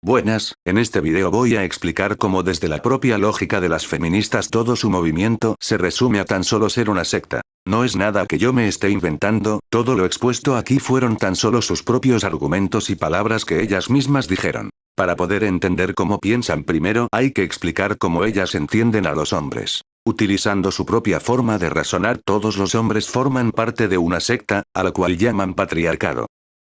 Buenas, en este video voy a explicar cómo desde la propia lógica de las feministas todo su movimiento se resume a tan solo ser una secta. No es nada que yo me esté inventando, todo lo expuesto aquí fueron tan solo sus propios argumentos y palabras que ellas mismas dijeron. Para poder entender cómo piensan primero hay que explicar cómo ellas entienden a los hombres. Utilizando su propia forma de razonar, todos los hombres forman parte de una secta, a la cual llaman patriarcado.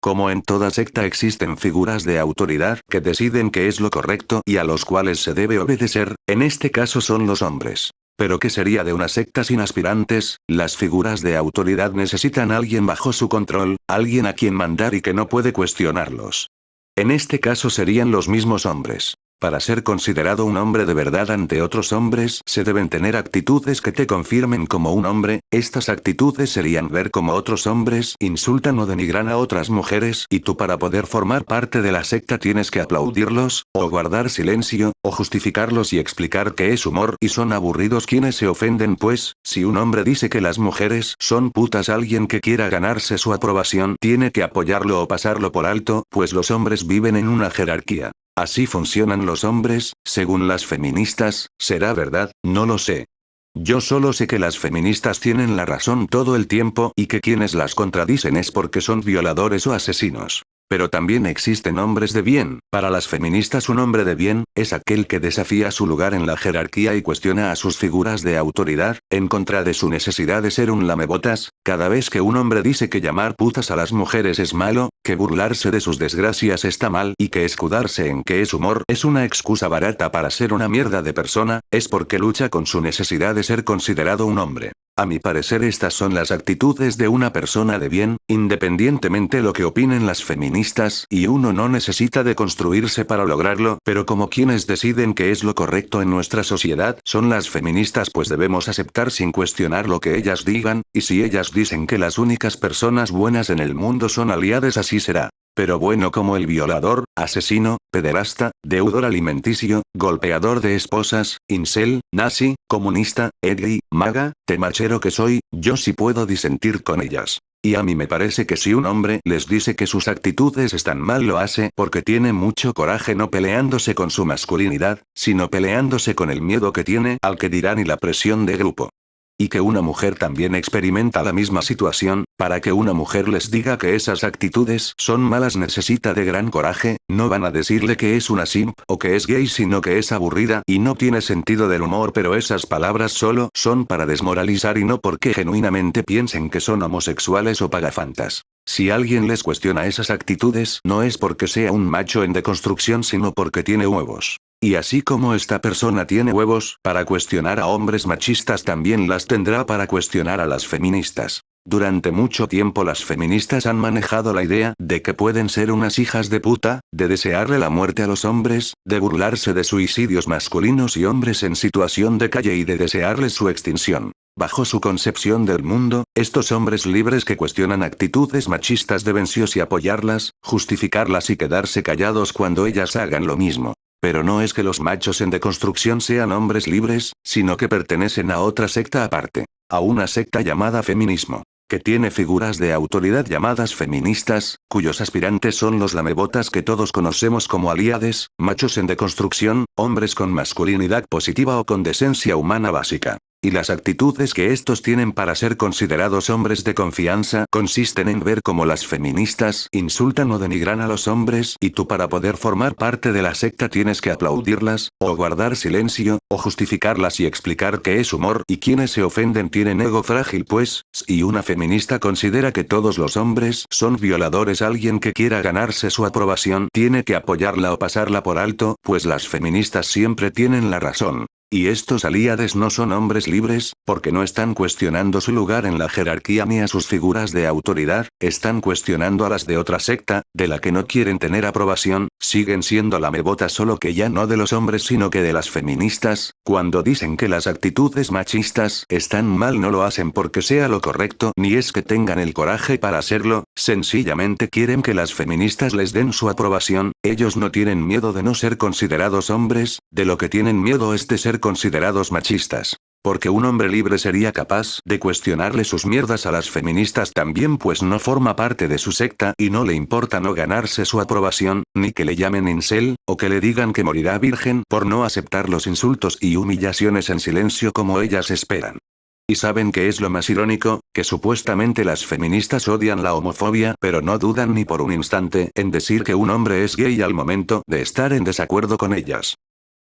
Como en toda secta existen figuras de autoridad que deciden qué es lo correcto y a los cuales se debe obedecer, en este caso son los hombres. Pero ¿qué sería de una secta sin aspirantes? Las figuras de autoridad necesitan a alguien bajo su control, alguien a quien mandar y que no puede cuestionarlos. En este caso serían los mismos hombres. Para ser considerado un hombre de verdad ante otros hombres se deben tener actitudes que te confirmen como un hombre. Estas actitudes serían ver cómo otros hombres insultan o denigran a otras mujeres y tú para poder formar parte de la secta tienes que aplaudirlos, o guardar silencio, o justificarlos y explicar que es humor y son aburridos quienes se ofenden, pues, si un hombre dice que las mujeres son putas, alguien que quiera ganarse su aprobación tiene que apoyarlo o pasarlo por alto, pues los hombres viven en una jerarquía. Así funcionan los hombres, según las feministas. ¿Será verdad? No lo sé. Yo solo sé que las feministas tienen la razón todo el tiempo y que quienes las contradicen es porque son violadores o asesinos. Pero también existen hombres de bien. Para las feministas un hombre de bien es aquel que desafía su lugar en la jerarquía y cuestiona a sus figuras de autoridad, en contra de su necesidad de ser un lamebotas. Cada vez que un hombre dice que llamar putas a las mujeres es malo, que burlarse de sus desgracias está mal y que escudarse en que es humor es una excusa barata para ser una mierda de persona, es porque lucha con su necesidad de ser considerado un hombre. A mi parecer estas son las actitudes de una persona de bien, independientemente lo que opinen las feministas, y uno no necesita de construirse para lograrlo, pero como quienes deciden qué es lo correcto en nuestra sociedad son las feministas, pues debemos aceptar sin cuestionar lo que ellas digan, y si ellas dicen que las únicas personas buenas en el mundo son aliadas, así será. Pero bueno, como el violador, asesino, pederasta, deudor alimenticio, golpeador de esposas, incel, nazi, comunista, gay, maga, temachero que soy, yo sí puedo disentir con ellas. Y a mí me parece que si un hombre les dice que sus actitudes están mal lo hace porque tiene mucho coraje, no peleándose con su masculinidad, sino peleándose con el miedo que tiene al que dirán y la presión de grupo. Y que una mujer también experimenta la misma situación. Para que una mujer les diga que esas actitudes son malas necesita de gran coraje. No van a decirle que es una simp o que es gay, sino que es aburrida y no tiene sentido del humor, pero esas palabras solo son para desmoralizar y no porque genuinamente piensen que son homosexuales o pagafantas. Si alguien les cuestiona esas actitudes no es porque sea un macho en deconstrucción, sino porque tiene huevos. Y así como esta persona tiene huevos para cuestionar a hombres machistas, también las tendrá para cuestionar a las feministas. Durante mucho tiempo las feministas han manejado la idea de que pueden ser unas hijas de puta, de desearle la muerte a los hombres, de burlarse de suicidios masculinos y hombres en situación de calle y de desearles su extinción. Bajo su concepción del mundo, estos hombres libres que cuestionan actitudes machistas deben sí o sí apoyarlas, justificarlas y quedarse callados cuando ellas hagan lo mismo. Pero no es que los machos en deconstrucción sean hombres libres, sino que pertenecen a otra secta aparte. A una secta llamada feminismo, que tiene figuras de autoridad llamadas feministas, cuyos aspirantes son los lamebotas que todos conocemos como aliades, machos en deconstrucción, hombres con masculinidad positiva o con decencia humana básica. Y las actitudes que estos tienen para ser considerados hombres de confianza consisten en ver cómo las feministas insultan o denigran a los hombres y tú para poder formar parte de la secta tienes que aplaudirlas, o guardar silencio, o justificarlas y explicar que es humor y quienes se ofenden tienen ego frágil, pues, si una feminista considera que todos los hombres son violadores, alguien que quiera ganarse su aprobación tiene que apoyarla o pasarla por alto, pues las feministas siempre tienen la razón. Y estos aliados no son hombres libres, porque no están cuestionando su lugar en la jerarquía ni a sus figuras de autoridad, están cuestionando a las de otra secta, de la que no quieren tener aprobación, siguen siendo lamebotas, solo que ya no de los hombres sino que de las feministas. Cuando dicen que las actitudes machistas están mal no lo hacen porque sea lo correcto, ni es que tengan el coraje para hacerlo, sencillamente quieren que las feministas les den su aprobación. Ellos no tienen miedo de no ser considerados hombres, de lo que tienen miedo es de ser ser considerados machistas. Porque un hombre libre sería capaz de cuestionarle sus mierdas a las feministas también, pues no forma parte de su secta y no le importa no ganarse su aprobación, ni que le llamen incel, o que le digan que morirá virgen por no aceptar los insultos y humillaciones en silencio como ellas esperan. ¿Y saben qué es lo más irónico? Que supuestamente las feministas odian la homofobia, pero no dudan ni por un instante en decir que un hombre es gay al momento de estar en desacuerdo con ellas.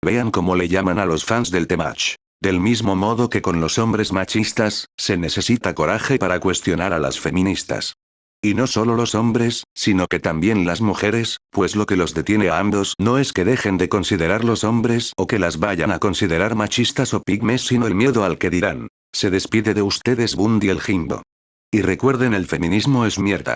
Vean cómo le llaman a los fans del Temach. Del mismo modo que con los hombres machistas, se necesita coraje para cuestionar a las feministas. Y no solo los hombres, sino que también las mujeres, pues lo que los detiene a ambos no es que dejen de considerar los hombres o que las vayan a considerar machistas o pigmes, sino el miedo al que dirán. Se despide de ustedes Bundy el Jimbo. Y recuerden, el feminismo es mierda.